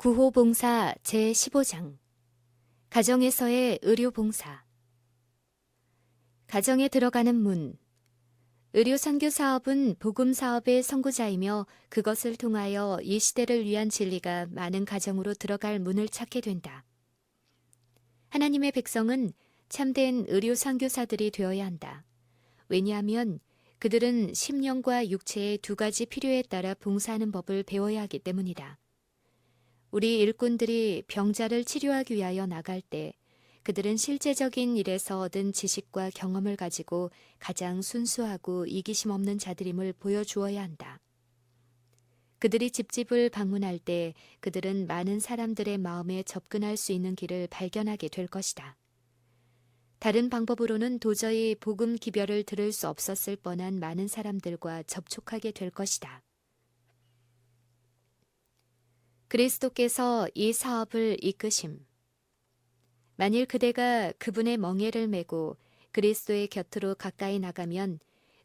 구호봉사 제15장 가정에서의 의료봉사. 가정에 들어가는 문. 의료선교사업은 복음사업의 선구자이며 그것을 통하여 이 시대를 위한 진리가 많은 가정으로 들어갈 문을 찾게 된다. 하나님의 백성은 참된 의료선교사들이 되어야 한다. 왜냐하면 그들은 심령과 육체의 두 가지 필요에 따라 봉사하는 법을 배워야 하기 때문이다. 우리 일꾼들이 병자를 치료하기 위하여 나갈 때 그들은 실제적인 일에서 얻은 지식과 경험을 가지고 가장 순수하고 이기심 없는 자들임을 보여주어야 한다. 그들이 집집을 방문할 때 그들은 많은 사람들의 마음에 접근할 수 있는 길을 발견하게 될 것이다. 다른 방법으로는 도저히 복음 기별을 들을 수 없었을 뻔한 많은 사람들과 접촉하게 될 것이다. 그리스도께서 이 사업을 이끄심. 만일 그대가 그분의 멍에를 메고 그리스도의 곁으로 가까이 나가면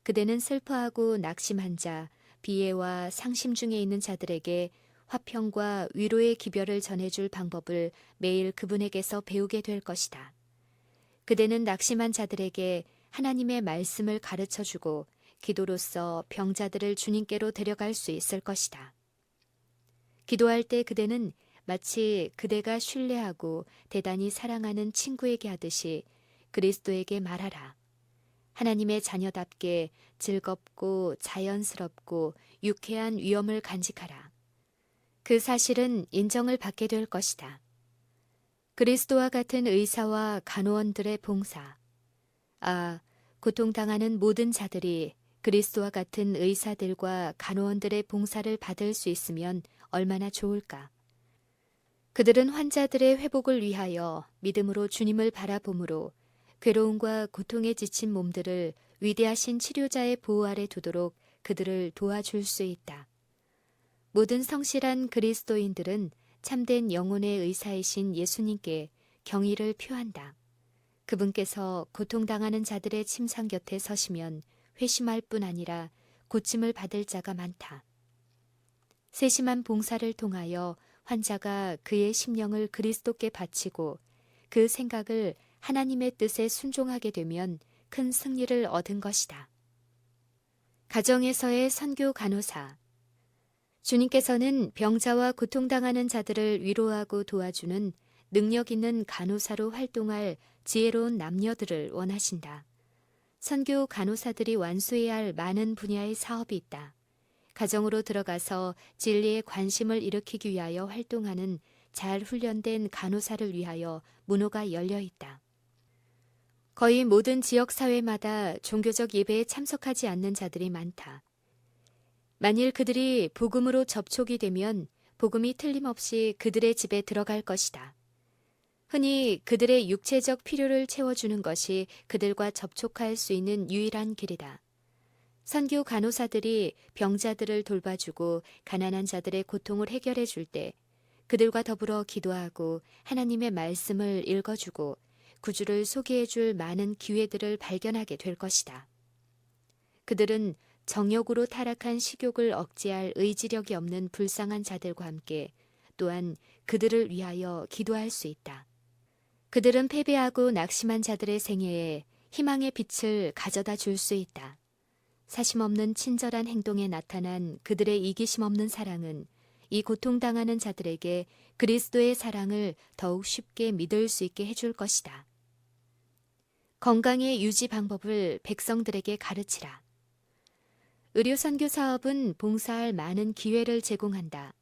그대는 슬퍼하고 낙심한 자, 비애와 상심 중에 있는 자들에게 화평과 위로의 기별을 전해줄 방법을 매일 그분에게서 배우게 될 것이다. 그대는 낙심한 자들에게 하나님의 말씀을 가르쳐주고 기도로써 병자들을 주님께로 데려갈 수 있을 것이다. 기도할 때 그대는 마치 그대가 신뢰하고 대단히 사랑하는 친구에게 하듯이 그리스도에게 말하라. 하나님의 자녀답게 즐겁고 자연스럽고 유쾌한 위엄을 간직하라. 그 사실은 인정을 받게 될 것이다. 그리스도와 같은 의사와 간호원들의 봉사. 고통당하는 모든 자들이 그리스도와 같은 의사들과 간호원들의 봉사를 받을 수 있으면 얼마나 좋을까. 그들은 환자들의 회복을 위하여 믿음으로 주님을 바라보므로 괴로움과 고통에 지친 몸들을 위대하신 치료자의 보호 아래 두도록 그들을 도와줄 수 있다. 모든 성실한 그리스도인들은 참된 영혼의 의사이신 예수님께 경의를 표한다. 그분께서 고통당하는 자들의 침상 곁에 서시면 회심할 뿐 아니라 고침을 받을 자가 많다. 세심한 봉사를 통하여 환자가 그의 심령을 그리스도께 바치고 그 생각을 하나님의 뜻에 순종하게 되면 큰 승리를 얻은 것이다. 가정에서의 선교 간호사. 주님께서는 병자와 고통당하는 자들을 위로하고 도와주는 능력 있는 간호사로 활동할 지혜로운 남녀들을 원하신다. 선교 간호사들이 완수해야 할 많은 분야의 사업이 있다. 가정으로 들어가서 진리에 관심을 일으키기 위하여 활동하는 잘 훈련된 간호사를 위하여 문호가 열려 있다. 거의 모든 지역사회마다 종교적 예배에 참석하지 않는 자들이 많다. 만일 그들이 복음으로 접촉이 되면 복음이 틀림없이 그들의 집에 들어갈 것이다. 흔히 그들의 육체적 필요를 채워주는 것이 그들과 접촉할 수 있는 유일한 길이다. 선교 간호사들이 병자들을 돌봐주고 가난한 자들의 고통을 해결해 줄 때 그들과 더불어 기도하고 하나님의 말씀을 읽어주고 구주를 소개해 줄 많은 기회들을 발견하게 될 것이다. 그들은 정욕으로 타락한 식욕을 억제할 의지력이 없는 불쌍한 자들과 함께 또한 그들을 위하여 기도할 수 있다. 그들은 패배하고 낙심한 자들의 생애에 희망의 빛을 가져다 줄 수 있다. 사심 없는 친절한 행동에 나타난 그들의 이기심 없는 사랑은 이 고통당하는 자들에게 그리스도의 사랑을 더욱 쉽게 믿을 수 있게 해줄 것이다. 건강의 유지 방법을 백성들에게 가르치라. 의료선교 사업은 봉사할 많은 기회를 제공한다.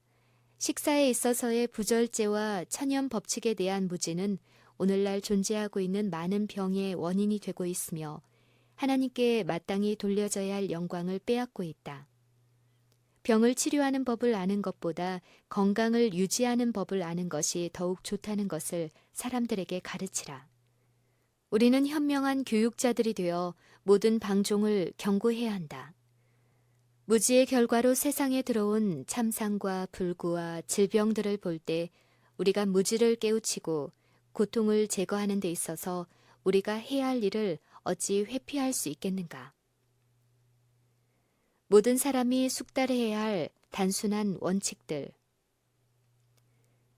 식사에 있어서의 부절제와 천연 법칙에 대한 무지는 오늘날 존재하고 있는 많은 병의 원인이 되고 있으며 하나님께 마땅히 돌려져야 할 영광을 빼앗고 있다. 병을 치료하는 법을 아는 것보다 건강을 유지하는 법을 아는 것이 더욱 좋다는 것을 사람들에게 가르치라. 우리는 현명한 교육자들이 되어 모든 방종을 경고해야 한다. 무지의 결과로 세상에 들어온 참상과 불구와 질병들을 볼 때 우리가 무지를 깨우치고 고통을 제거하는 데 있어서 우리가 해야 할 일을 어찌 회피할 수 있겠는가? 모든 사람이 숙달해야 할 단순한 원칙들.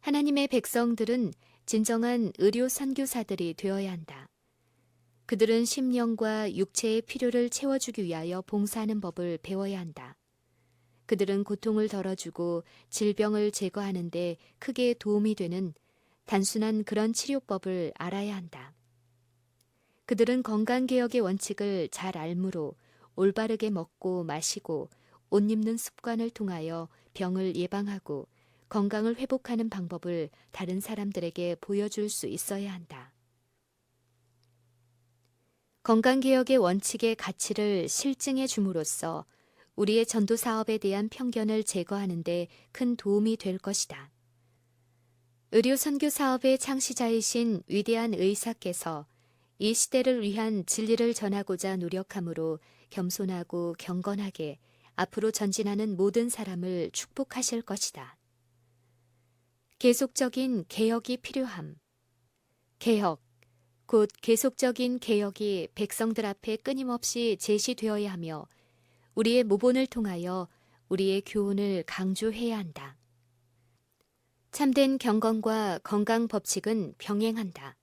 하나님의 백성들은 진정한 의료 선교사들이 되어야 한다. 그들은 심령과 육체의 필요를 채워주기 위하여 봉사하는 법을 배워야 한다. 그들은 고통을 덜어주고 질병을 제거하는 데 크게 도움이 되는 단순한 그런 치료법을 알아야 한다. 그들은 건강개혁의 원칙을 잘 알므로 올바르게 먹고 마시고 옷 입는 습관을 통하여 병을 예방하고 건강을 회복하는 방법을 다른 사람들에게 보여줄 수 있어야 한다. 건강개혁의 원칙의 가치를 실증해 줌으로써 우리의 전도 사업에 대한 편견을 제거하는 데 큰 도움이 될 것이다. 의료 선교 사업의 창시자이신 위대한 의사께서 이 시대를 위한 진리를 전하고자 노력함으로 겸손하고 경건하게 앞으로 전진하는 모든 사람을 축복하실 것이다. 계속적인 개혁이 필요함. 개혁, 곧 계속적인 개혁이 백성들 앞에 끊임없이 제시되어야 하며 우리의 모본을 통하여 우리의 교훈을 강조해야 한다. 참된 경건과 건강 법칙은 병행한다.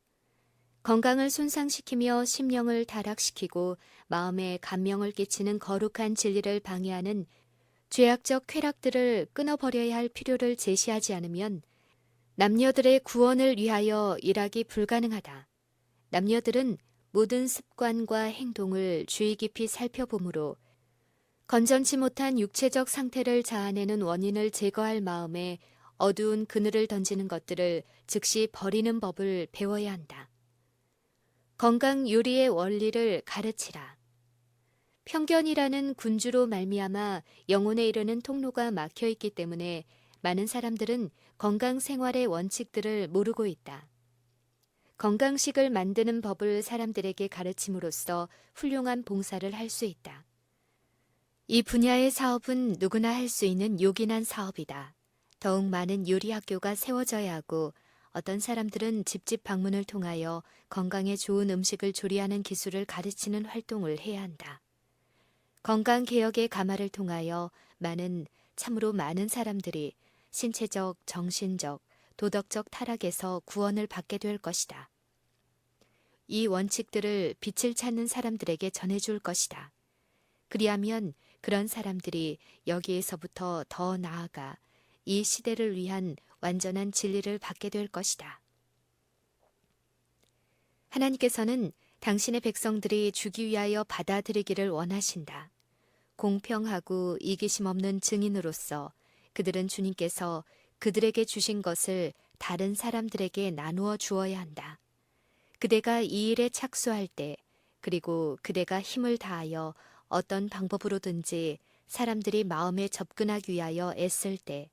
건강을 손상시키며 심령을 타락시키고 마음에 감명을 끼치는 거룩한 진리를 방해하는 죄악적 쾌락들을 끊어버려야 할 필요를 제시하지 않으면 남녀들의 구원을 위하여 일하기 불가능하다. 남녀들은 모든 습관과 행동을 주의 깊이 살펴보므로 건전치 못한 육체적 상태를 자아내는 원인을 제거할 마음에 어두운 그늘을 던지는 것들을 즉시 버리는 법을 배워야 한다. 건강 요리의 원리를 가르치라. 편견이라는 군주로 말미암아 영혼에 이르는 통로가 막혀 있기 때문에 많은 사람들은 건강 생활의 원칙들을 모르고 있다. 건강식을 만드는 법을 사람들에게 가르침으로써 훌륭한 봉사를 할 수 있다. 이 분야의 사업은 누구나 할 수 있는 요긴한 사업이다. 더욱 많은 요리 학교가 세워져야 하고 어떤 사람들은 집집 방문을 통하여 건강에 좋은 음식을 조리하는 기술을 가르치는 활동을 해야 한다. 건강개혁의 가마를 통하여 참으로 많은 사람들이 신체적, 정신적, 도덕적 타락에서 구원을 받게 될 것이다. 이 원칙들을 빛을 찾는 사람들에게 전해줄 것이다. 그리하면 그런 사람들이 여기에서부터 더 나아가 이 시대를 위한 완전한 진리를 받게 될 것이다. 하나님께서는 당신의 백성들이 주기 위하여 받아들이기를 원하신다. 공평하고 이기심 없는 증인으로서 그들은 주님께서 그들에게 주신 것을 다른 사람들에게 나누어 주어야 한다. 그대가 이 일에 착수할 때, 그리고 그대가 힘을 다하여 어떤 방법으로든지 사람들이 마음에 접근하기 위하여 애쓸 때,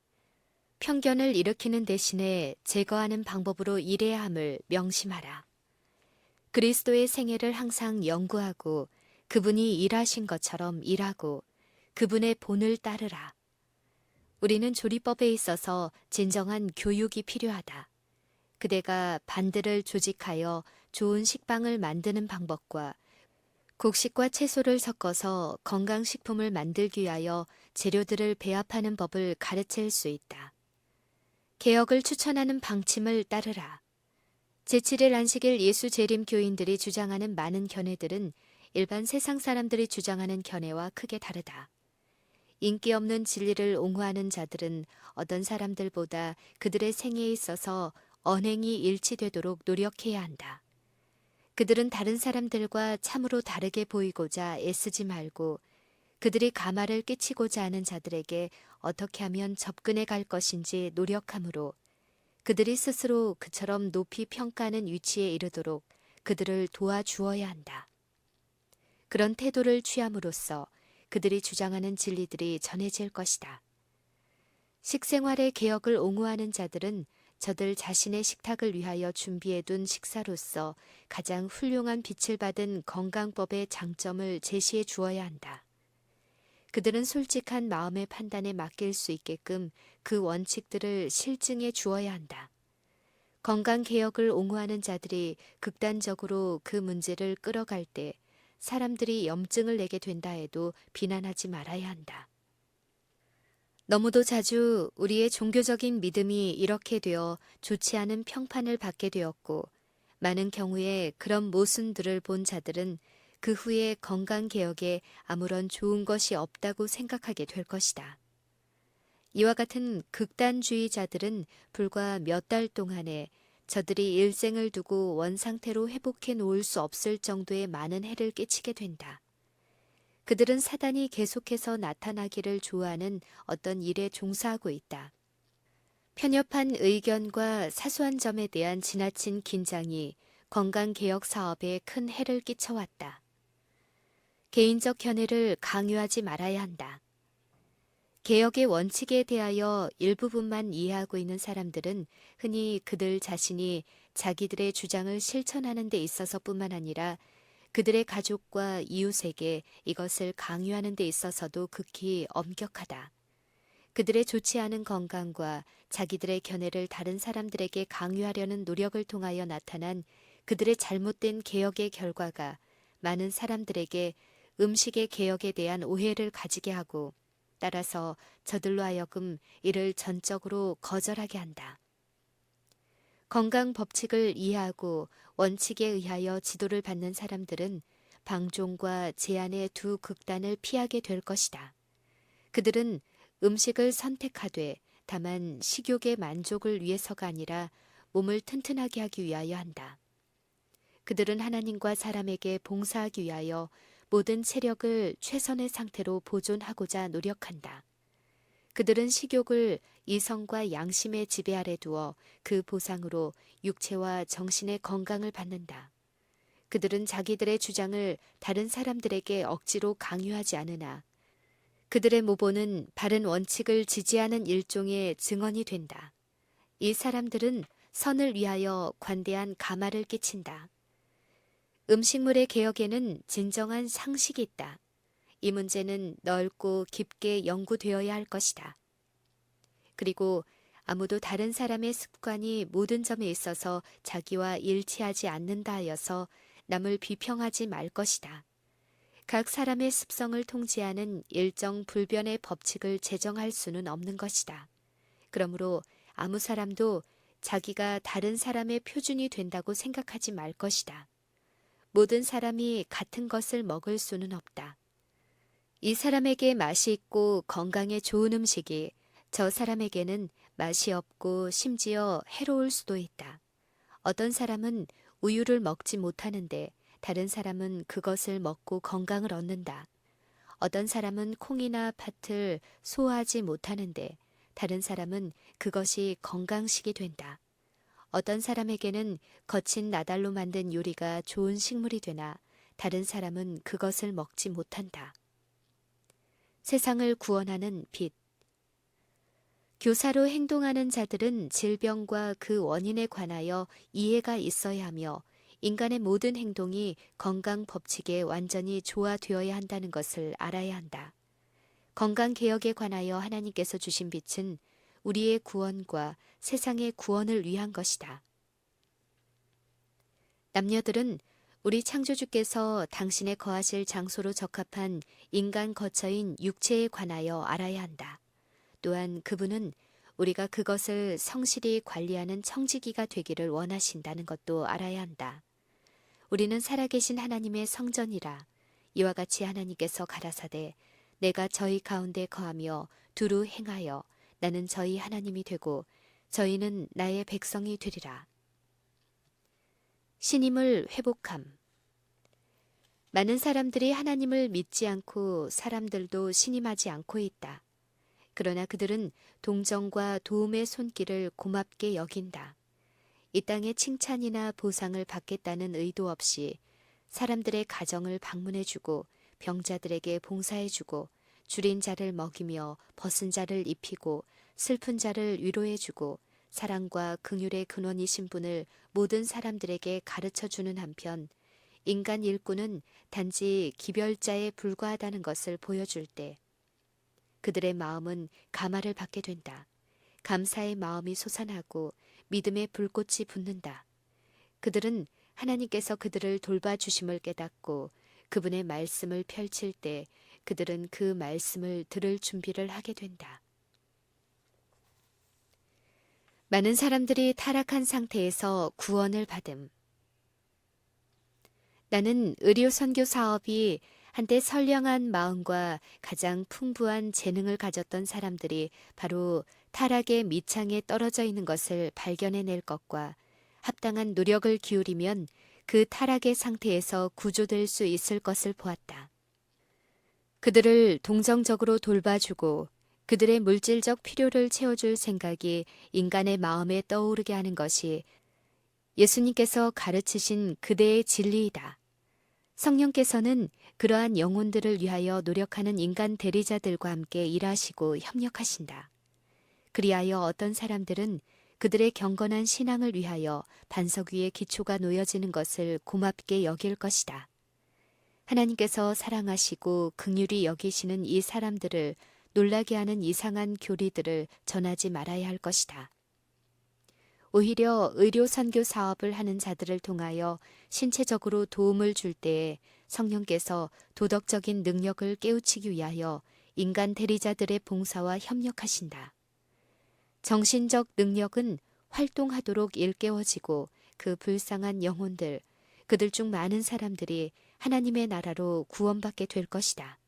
편견을 일으키는 대신에 제거하는 방법으로 일해야 함을 명심하라. 그리스도의 생애를 항상 연구하고 그분이 일하신 것처럼 일하고 그분의 본을 따르라. 우리는 조리법에 있어서 진정한 교육이 필요하다. 그대가 반들을 조직하여 좋은 식빵을 만드는 방법과 곡식과 채소를 섞어서 건강식품을 만들기 위하여 재료들을 배합하는 법을 가르칠 수 있다. 개혁을 추천하는 방침을 따르라. 제7일 안식일 예수 재림 교인들이 주장하는 많은 견해들은 일반 세상 사람들이 주장하는 견해와 크게 다르다. 인기 없는 진리를 옹호하는 자들은 어떤 사람들보다 그들의 생애에 있어서 언행이 일치되도록 노력해야 한다. 그들은 다른 사람들과 참으로 다르게 보이고자 애쓰지 말고 그들이 가마를 끼치고자 하는 자들에게 어떻게 하면 접근해 갈 것인지 노력하므로 그들이 스스로 그처럼 높이 평가하는 위치에 이르도록 그들을 도와주어야 한다. 그런 태도를 취함으로써 그들이 주장하는 진리들이 전해질 것이다. 식생활의 개혁을 옹호하는 자들은 저들 자신의 식탁을 위하여 준비해둔 식사로서 가장 훌륭한 빛을 받은 건강법의 장점을 제시해 주어야 한다. 그들은 솔직한 마음의 판단에 맡길 수 있게끔 그 원칙들을 실증해 주어야 한다. 건강개혁을 옹호하는 자들이 극단적으로 그 문제를 끌어갈 때 사람들이 염증을 내게 된다 해도 비난하지 말아야 한다. 너무도 자주 우리의 종교적인 믿음이 이렇게 되어 좋지 않은 평판을 받게 되었고, 많은 경우에 그런 모순들을 본 자들은 그 후에 건강개혁에 아무런 좋은 것이 없다고 생각하게 될 것이다. 이와 같은 극단주의자들은 불과 몇 달 동안에 저들이 일생을 두고 원상태로 회복해 놓을 수 없을 정도의 많은 해를 끼치게 된다. 그들은 사단이 계속해서 나타나기를 좋아하는 어떤 일에 종사하고 있다. 편협한 의견과 사소한 점에 대한 지나친 긴장이 건강개혁 사업에 큰 해를 끼쳐왔다. 개인적 견해를 강요하지 말아야 한다. 개혁의 원칙에 대하여 일부분만 이해하고 있는 사람들은 흔히 그들 자신이 자기들의 주장을 실천하는 데 있어서뿐만 아니라 그들의 가족과 이웃에게 이것을 강요하는 데 있어서도 극히 엄격하다. 그들의 좋지 않은 건강과 자기들의 견해를 다른 사람들에게 강요하려는 노력을 통하여 나타난 그들의 잘못된 개혁의 결과가 많은 사람들에게 음식의 개혁에 대한 오해를 가지게 하고, 따라서 저들로 하여금 이를 전적으로 거절하게 한다. 건강 법칙을 이해하고 원칙에 의하여 지도를 받는 사람들은 방종과 제한의 두 극단을 피하게 될 것이다. 그들은 음식을 선택하되 다만 식욕의 만족을 위해서가 아니라 몸을 튼튼하게 하기 위하여 한다. 그들은 하나님과 사람에게 봉사하기 위하여 모든 체력을 최선의 상태로 보존하고자 노력한다. 그들은 식욕을 이성과 양심의 지배 아래 두어 그 보상으로 육체와 정신의 건강을 받는다. 그들은 자기들의 주장을 다른 사람들에게 억지로 강요하지 않으나 그들의 모본은 바른 원칙을 지지하는 일종의 증언이 된다. 이 사람들은 선을 위하여 관대한 가마를 끼친다. 음식물의 개혁에는 진정한 상식이 있다. 이 문제는 넓고 깊게 연구되어야 할 것이다. 그리고 아무도 다른 사람의 습관이 모든 점에 있어서 자기와 일치하지 않는다 하여서 남을 비평하지 말 것이다. 각 사람의 습성을 통제하는 일정 불변의 법칙을 제정할 수는 없는 것이다. 그러므로 아무 사람도 자기가 다른 사람의 표준이 된다고 생각하지 말 것이다. 모든 사람이 같은 것을 먹을 수는 없다. 이 사람에게 맛이 있고 건강에 좋은 음식이 저 사람에게는 맛이 없고 심지어 해로울 수도 있다. 어떤 사람은 우유를 먹지 못하는데 다른 사람은 그것을 먹고 건강을 얻는다. 어떤 사람은 콩이나 팥을 소화하지 못하는데 다른 사람은 그것이 건강식이 된다. 어떤 사람에게는 거친 나달로 만든 요리가 좋은 식물이 되나 다른 사람은 그것을 먹지 못한다. 세상을 구원하는 빛. 교사로 행동하는 자들은 질병과 그 원인에 관하여 이해가 있어야 하며 인간의 모든 행동이 건강 법칙에 완전히 조화되어야 한다는 것을 알아야 한다. 건강 개혁에 관하여 하나님께서 주신 빛은 우리의 구원과 세상의 구원을 위한 것이다. 남녀들은 우리 창조주께서 당신의 거하실 장소로 적합한 인간 거처인 육체에 관하여 알아야 한다. 또한 그분은 우리가 그것을 성실히 관리하는 청지기가 되기를 원하신다는 것도 알아야 한다. 우리는 살아계신 하나님의 성전이라. 이와 같이 하나님께서 가라사대 내가 저희 가운데 거하며 두루 행하여 나는 저희 하나님이 되고 저희는 나의 백성이 되리라. 신임을 회복함. 많은 사람들이 하나님을 믿지 않고 사람들도 신임하지 않고 있다. 그러나 그들은 동정과 도움의 손길을 고맙게 여긴다. 이 땅의 칭찬이나 보상을 받겠다는 의도 없이 사람들의 가정을 방문해주고 병자들에게 봉사해주고 줄인 자를 먹이며 벗은 자를 입히고 슬픈 자를 위로해주고 사랑과 긍휼의 근원이신 분을 모든 사람들에게 가르쳐주는 한편 인간 일꾼은 단지 기별자에 불과하다는 것을 보여줄 때 그들의 마음은 감화를 받게 된다. 감사의 마음이 솟아나고 믿음의 불꽃이 붙는다. 그들은 하나님께서 그들을 돌봐주심을 깨닫고 그분의 말씀을 펼칠 때 그들은 그 말씀을 들을 준비를 하게 된다. 많은 사람들이 타락한 상태에서 구원을 받음. 나는 의료 선교 사업이 한때 선량한 마음과 가장 풍부한 재능을 가졌던 사람들이 바로 타락의 밑창에 떨어져 있는 것을 발견해낼 것과 합당한 노력을 기울이면 그 타락의 상태에서 구조될 수 있을 것을 보았다. 그들을 동정적으로 돌봐주고 그들의 물질적 필요를 채워줄 생각이 인간의 마음에 떠오르게 하는 것이 예수님께서 가르치신 그대의 진리이다. 성령께서는 그러한 영혼들을 위하여 노력하는 인간 대리자들과 함께 일하시고 협력하신다. 그리하여 어떤 사람들은 그들의 경건한 신앙을 위하여 반석 위에 기초가 놓여지는 것을 고맙게 여길 것이다. 하나님께서 사랑하시고 긍휼히 여기시는 이 사람들을 놀라게 하는 이상한 교리들을 전하지 말아야 할 것이다. 오히려 의료 선교 사업을 하는 자들을 통하여 신체적으로 도움을 줄 때에 성령께서 도덕적인 능력을 깨우치기 위하여 인간 대리자들의 봉사와 협력하신다. 정신적 능력은 활동하도록 일깨워지고 그 불쌍한 영혼들, 그들 중 많은 사람들이 하나님의 나라로 구원받게 될 것이다.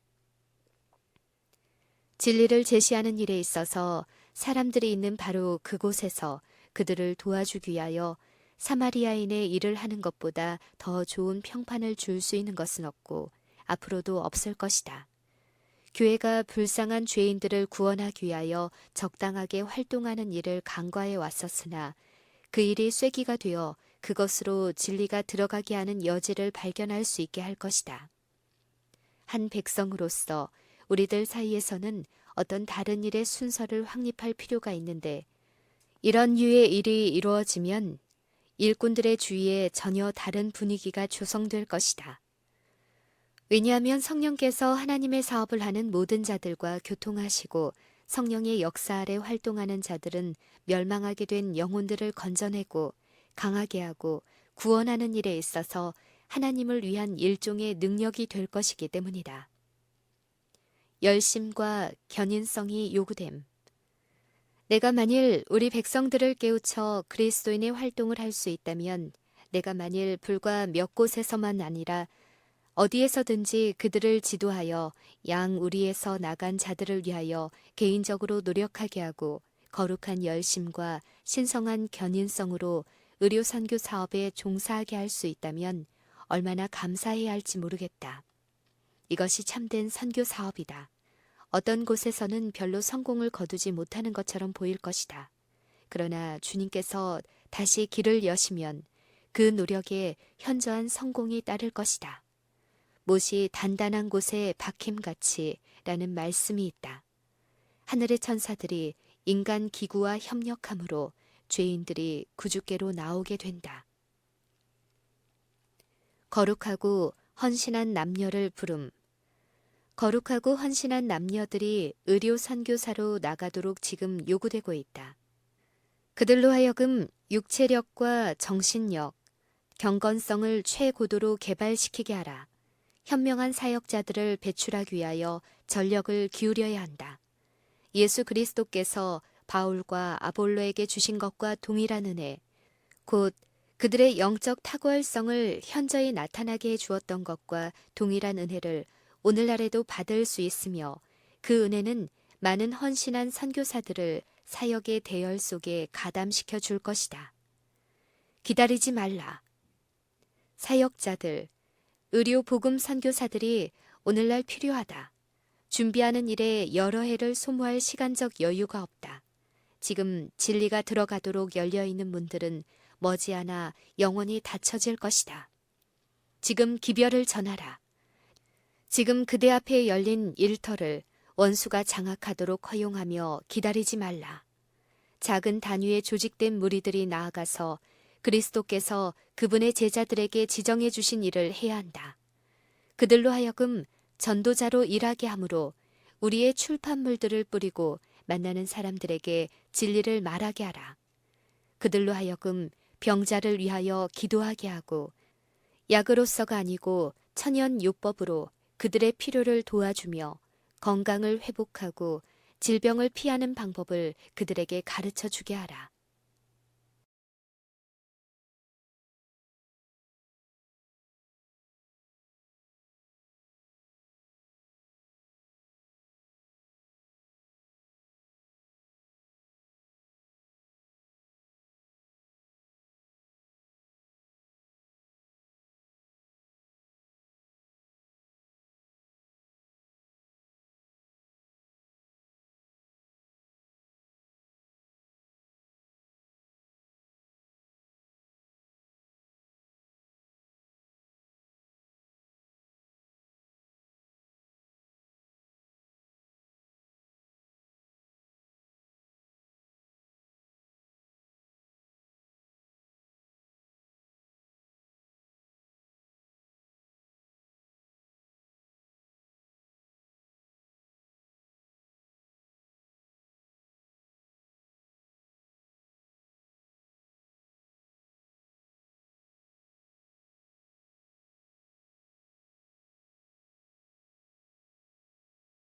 진리를 제시하는 일에 있어서 사람들이 있는 바로 그곳에서 그들을 도와주기 위하여 사마리아인의 일을 하는 것보다 더 좋은 평판을 줄 수 있는 것은 없고 앞으로도 없을 것이다. 교회가 불쌍한 죄인들을 구원하기 위하여 적당하게 활동하는 일을 간과해 왔었으나 그 일이 쐐기가 되어 그것으로 진리가 들어가게 하는 여지를 발견할 수 있게 할 것이다. 한 백성으로서 우리들 사이에서는 어떤 다른 일의 순서를 확립할 필요가 있는데 이런 류의 일이 이루어지면 일꾼들의 주위에 전혀 다른 분위기가 조성될 것이다. 왜냐하면 성령께서 하나님의 사업을 하는 모든 자들과 교통하시고 성령의 역사 아래 활동하는 자들은 멸망하게 된 영혼들을 건져내고 강하게 하고 구원하는 일에 있어서 하나님을 위한 일종의 능력이 될 것이기 때문이다. 열심과 견인성이 요구됨. 내가 만일 우리 백성들을 깨우쳐 그리스도인의 활동을 할 수 있다면 내가 만일 불과 몇 곳에서만 아니라 어디에서든지 그들을 지도하여 양우리에서 나간 자들을 위하여 개인적으로 노력하게 하고 거룩한 열심과 신성한 견인성으로 의료선교 사업에 종사하게 할 수 있다면 얼마나 감사해야 할지 모르겠다. 이것이 참된 선교 사업이다. 어떤 곳에서는 별로 성공을 거두지 못하는 것처럼 보일 것이다. 그러나 주님께서 다시 길을 여시면 그 노력에 현저한 성공이 따를 것이다. 못이 단단한 곳에 박힘같이 라는 말씀이 있다. 하늘의 천사들이 인간 기구와 협력함으로 죄인들이 구주께로 나오게 된다. 거룩하고 헌신한 남녀를 부름. 거룩하고 헌신한 남녀들이 의료 선교사로 나가도록 지금 요구되고 있다. 그들로 하여금 육체력과 정신력, 경건성을 최고도로 개발시키게 하라. 현명한 사역자들을 배출하기 위하여 전력을 기울여야 한다. 예수 그리스도께서 바울과 아볼로에게 주신 것과 동일한 은혜, 곧 그들의 영적 탁월성을 현저히 나타나게 해 주었던 것과 동일한 은혜를 오늘날에도 받을 수 있으며 그 은혜는 많은 헌신한 선교사들을 사역의 대열 속에 가담시켜 줄 것이다. 기다리지 말라. 사역자들, 의료 복음 선교사들이 오늘날 필요하다. 준비하는 일에 여러 해를 소모할 시간적 여유가 없다. 지금 진리가 들어가도록 열려있는 문들은 머지않아 영원히 닫혀질 것이다. 지금 기별을 전하라. 지금 그대 앞에 열린 일터를 원수가 장악하도록 허용하며 기다리지 말라. 작은 단위의 조직된 무리들이 나아가서 그리스도께서 그분의 제자들에게 지정해 주신 일을 해야 한다. 그들로 하여금 전도자로 일하게 하므로 우리의 출판물들을 뿌리고 만나는 사람들에게 진리를 말하게 하라. 그들로 하여금 병자를 위하여 기도하게 하고 약으로서가 아니고 천연 요법으로 그들의 필요를 도와주며 건강을 회복하고 질병을 피하는 방법을 그들에게 가르쳐 주게 하라.